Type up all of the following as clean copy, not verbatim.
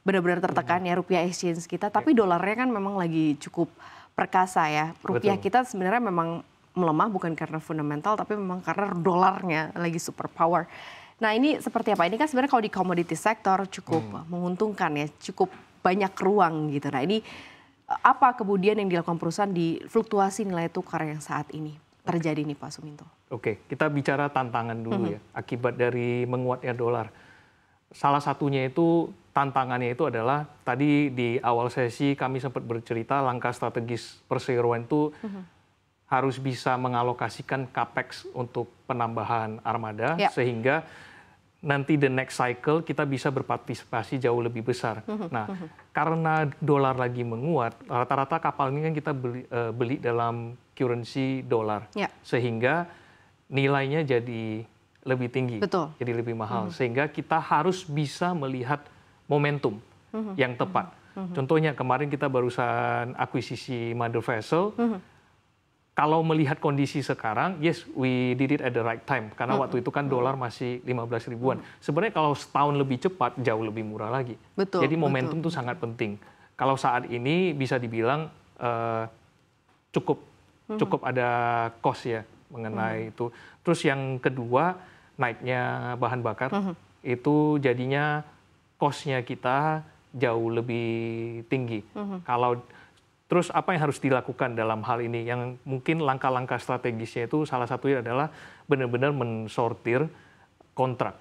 benar-benar tertekan ya rupiah exchange kita, tapi dolarnya kan memang lagi cukup perkasa ya. Rupiah kita sebenarnya memang melemah bukan karena fundamental, tapi memang karena dolarnya lagi super power. Nah ini seperti apa? Ini kan sebenarnya kalau di commodity sector cukup menguntungkan ya, cukup banyak ruang gitu. Nah ini apa kemudian yang dilakukan perusahaan di fluktuasi nilai tukar yang saat ini terjadi nih Pak Suminto? Oke, kita bicara tantangan dulu ya, akibat dari menguatnya dolar. Salah satunya itu, tantangannya itu adalah, tadi di awal sesi kami sempat bercerita langkah strategis perseroan itu harus bisa mengalokasikan capex untuk penambahan armada, sehingga nanti the next cycle kita bisa berpartisipasi jauh lebih besar. Nah, karena dolar lagi menguat, rata-rata kapal ini kan kita beli dalam currency dolar, sehingga nilainya jadi lebih tinggi, jadi lebih mahal. Sehingga kita harus bisa melihat momentum yang tepat. Contohnya kemarin kita barusan akuisisi mother vessel. Kalau melihat kondisi sekarang, yes, we did it at the right time. Karena waktu itu kan dolar masih 15 ribuan. Sebenarnya kalau setahun lebih cepat, jauh lebih murah lagi. Jadi momentum itu sangat penting. Kalau saat ini bisa dibilang cukup ada cost ya mengenai itu. Terus yang kedua, naiknya bahan bakar, itu jadinya cost-nya kita jauh lebih tinggi. Terus apa yang harus dilakukan dalam hal ini? Yang mungkin langkah-langkah strategisnya itu salah satunya adalah benar-benar mensortir kontrak.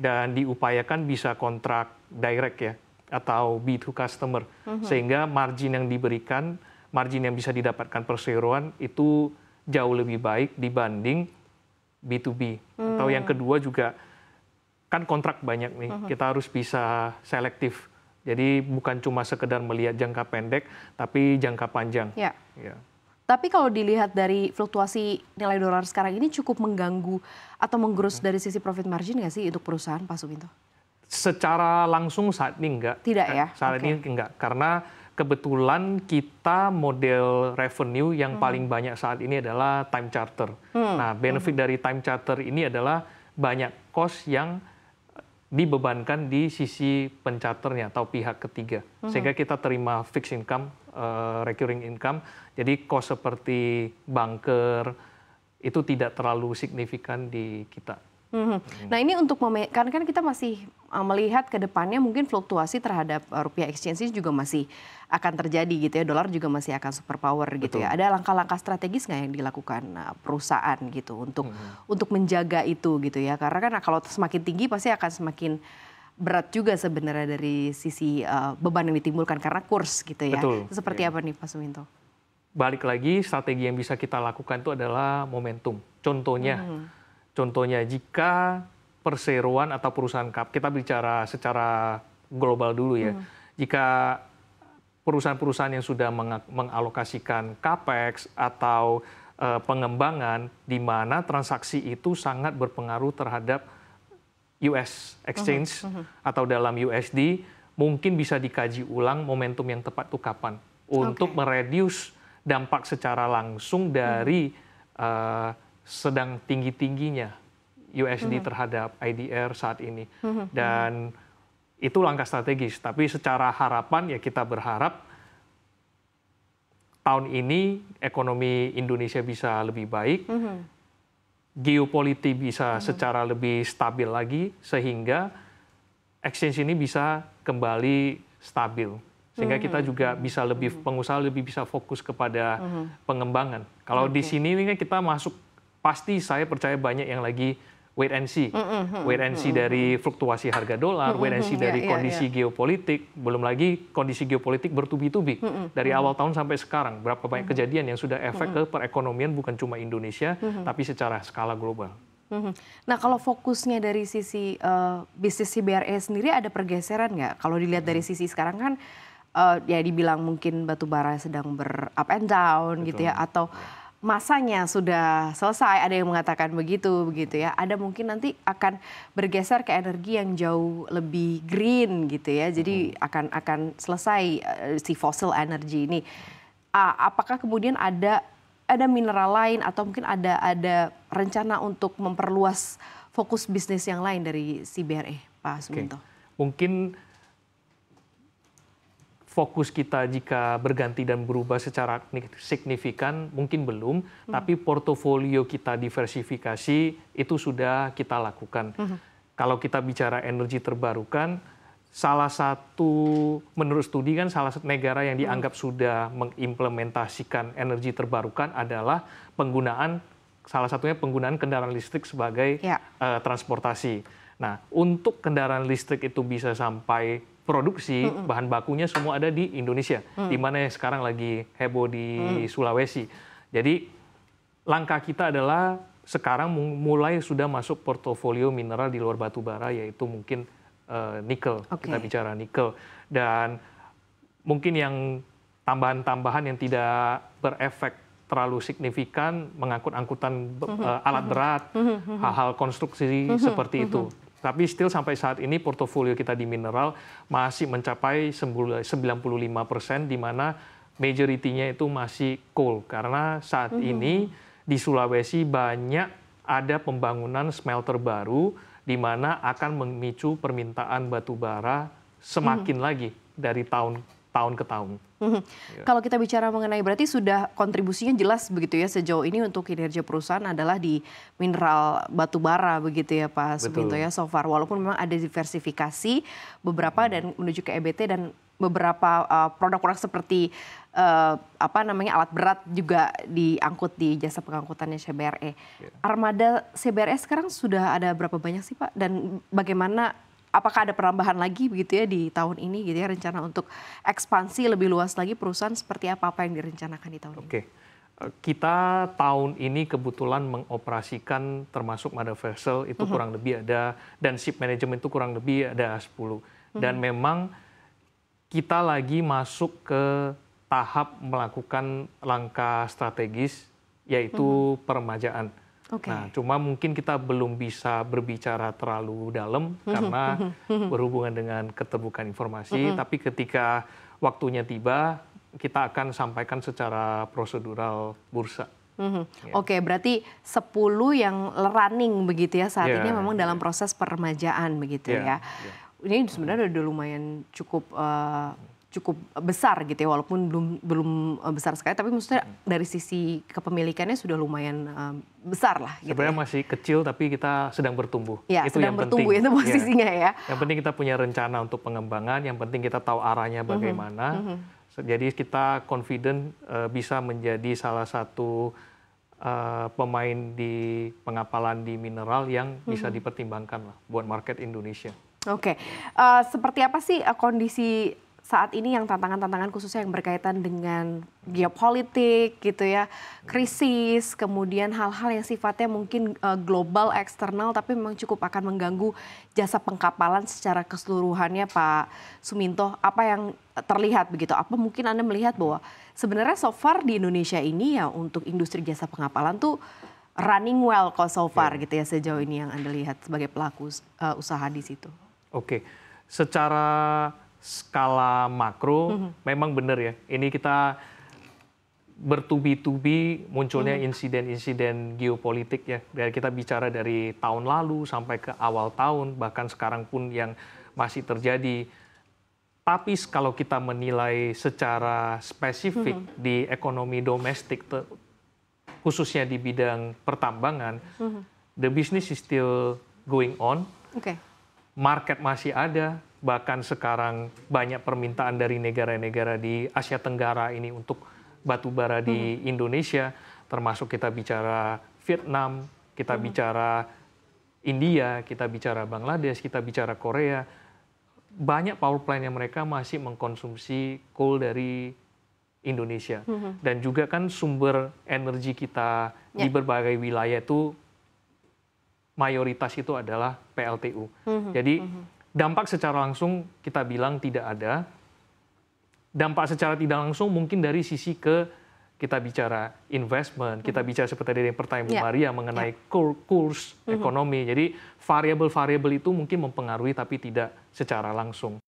Dan diupayakan bisa kontrak direct ya, atau B2 customer. Sehingga margin yang diberikan, margin yang bisa didapatkan perseroan itu jauh lebih baik dibanding B2B. Atau yang kedua juga, kan kontrak banyak nih, kita harus bisa selektif. Jadi bukan cuma sekedar melihat jangka pendek, tapi jangka panjang. Tapi kalau dilihat dari fluktuasi nilai dolar sekarang ini cukup mengganggu atau menggerus dari sisi profit margin nggak sih untuk perusahaan, Pak Suminto? Secara langsung saat ini enggak. Tidak ya? Saat ini enggak, karena kebetulan kita model revenue yang paling banyak saat ini adalah time charter. Nah, benefit dari time charter ini adalah banyak cost yang dibebankan di sisi pencharternya atau pihak ketiga, sehingga kita terima fixed income, recurring income. Jadi cost seperti bunker itu tidak terlalu signifikan di kita. Nah ini untuk kan kita masih melihat ke depannya mungkin fluktuasi terhadap rupiah exchange ini juga masih akan terjadi gitu ya, dolar juga masih akan superpower gitu ya. Ada langkah-langkah strategis nggak yang dilakukan perusahaan gitu untuk menjaga itu gitu ya, karena kan kalau semakin tinggi pasti akan semakin berat juga sebenarnya dari sisi beban yang ditimbulkan karena kurs gitu ya. Seperti apa nih Pak Suminto? Balik lagi, strategi yang bisa kita lakukan itu adalah momentum. Contohnya, jika perseroan atau perusahaan kita bicara secara global dulu ya, jika perusahaan-perusahaan yang sudah mengalokasikan capex atau pengembangan di mana transaksi itu sangat berpengaruh terhadap US exchange atau dalam USD, mungkin bisa dikaji ulang momentum yang tepat itu kapan untuk mereduce dampak secara langsung dari sedang tinggi-tingginya USD terhadap IDR saat ini. Dan itu langkah strategis. Tapi secara harapan ya kita berharap tahun ini ekonomi Indonesia bisa lebih baik, geopolitik bisa secara lebih stabil lagi, sehingga exchange ini bisa kembali stabil. Sehingga kita juga bisa pengusaha lebih bisa fokus kepada pengembangan. Kalau di sini ini kita masuk, pasti saya percaya banyak yang lagi wait and see. Wait and see dari fluktuasi harga dolar, wait and see dari kondisi geopolitik, belum lagi kondisi geopolitik bertubi-tubi. Dari awal tahun sampai sekarang, berapa banyak kejadian yang sudah efek ke perekonomian bukan cuma Indonesia, tapi secara skala global. Nah kalau fokusnya dari sisi bisnis CBRE sendiri ada pergeseran nggak? Kalau dilihat dari sisi sekarang kan, ya dibilang mungkin batubara sedang ber-up and down gitu ya, atau masanya sudah selesai, ada yang mengatakan begitu ya. Ada mungkin nanti akan bergeser ke energi yang jauh lebih green gitu ya. Jadi akan selesai si fossil energy ini. Apakah kemudian ada mineral lain atau mungkin ada rencana untuk memperluas fokus bisnis yang lain dari CBRE, Pak Suminto? mungkin fokus kita jika berganti dan berubah secara signifikan mungkin belum, tapi portofolio kita diversifikasi itu sudah kita lakukan. Kalau kita bicara energi terbarukan, salah satu menurut studi kan salah satu negara yang dianggap sudah mengimplementasikan energi terbarukan adalah salah satunya penggunaan kendaraan listrik sebagai transportasi. Nah, untuk kendaraan listrik itu bisa sampai produksi, bahan bakunya semua ada di Indonesia, di mana sekarang lagi heboh di Sulawesi. Jadi langkah kita adalah sekarang mulai sudah masuk portofolio mineral di luar batu bara, yaitu mungkin nikel. Kita bicara nikel. Dan mungkin yang tambahan-tambahan yang tidak berefek terlalu signifikan, mengangkut angkutan alat berat, hal-hal konstruksi seperti itu. Tapi still sampai saat ini portofolio kita di mineral masih mencapai 95%, di mana majority-nya itu masih coal. Karena saat ini di Sulawesi banyak ada pembangunan smelter baru, di mana akan memicu permintaan batu bara semakin lagi dari tahun ke tahun. Kalau kita bicara mengenai berarti sudah kontribusinya jelas begitu ya sejauh ini untuk kinerja perusahaan adalah di mineral batu bara begitu ya Pak Suminto ya so far. Walaupun memang ada diversifikasi beberapa dan menuju ke EBT dan beberapa produk-produk seperti alat berat juga diangkut di jasa pengangkutannya CBRE. Armada CBRE sekarang sudah ada berapa banyak sih Pak? Dan bagaimana apakah ada penambahan lagi begitu ya di tahun ini gitu ya, rencana untuk ekspansi lebih luas lagi perusahaan seperti apa yang direncanakan di tahun ini? Kita tahun ini kebetulan mengoperasikan termasuk mother vessel itu kurang lebih ada, dan ship management itu kurang lebih ada 10. Dan memang kita lagi masuk ke tahap melakukan langkah strategis yaitu peremajaan. Nah, cuma mungkin kita belum bisa berbicara terlalu dalam karena berhubungan dengan keterbukaan informasi. Tapi ketika waktunya tiba, kita akan sampaikan secara prosedural bursa. Berarti 10 yang running begitu ya saat ini memang dalam proses peremajaan begitu ya. Ini sebenarnya udah lumayan cukup besar gitu ya, walaupun belum besar sekali, tapi maksudnya dari sisi kepemilikannya sudah lumayan besar lah. Gitu sebenarnya masih kecil, tapi kita sedang bertumbuh. Ya, itu sedang yang bertumbuh penting. Itu posisinya ya. Yang penting kita punya rencana untuk pengembangan, yang penting kita tahu arahnya bagaimana. Jadi kita confident bisa menjadi salah satu pemain di pengapalan di mineral yang bisa dipertimbangkan lah buat market Indonesia. Seperti apa sih kondisi saat ini yang tantangan-tantangan khususnya yang berkaitan dengan geopolitik gitu ya, krisis, kemudian hal-hal yang sifatnya mungkin global, eksternal, tapi memang cukup akan mengganggu jasa pengkapalan secara keseluruhannya Pak Suminto. Apa yang terlihat begitu? Apa mungkin Anda melihat bahwa sebenarnya so far di Indonesia ini ya untuk industri jasa pengkapalan tuh running well kok so far gitu ya sejauh ini yang Anda lihat sebagai pelaku usaha di situ? Secara skala makro memang benar ya. Ini kita bertubi-tubi munculnya insiden-insiden geopolitik ya. Dari kita bicara dari tahun lalu sampai ke awal tahun, bahkan sekarang pun yang masih terjadi. Tapi kalau kita menilai secara spesifik di ekonomi domestik, khususnya di bidang pertambangan, the business is still going on. Market masih ada. Bahkan sekarang banyak permintaan dari negara-negara di Asia Tenggara ini untuk batu bara di Indonesia, termasuk kita bicara Vietnam, kita bicara India, kita bicara Bangladesh, kita bicara Korea. Banyak power plant yang mereka masih mengkonsumsi coal dari Indonesia. Dan juga kan sumber energi kita di berbagai wilayah itu mayoritas itu adalah PLTU. Jadi dampak secara langsung kita bilang tidak ada. Dampak secara tidak langsung mungkin dari sisi kita bicara investment, kita bicara seperti dari pertanyaan Bu Maria mengenai kurs ekonomi. Jadi variabel-variabel itu mungkin mempengaruhi tapi tidak secara langsung.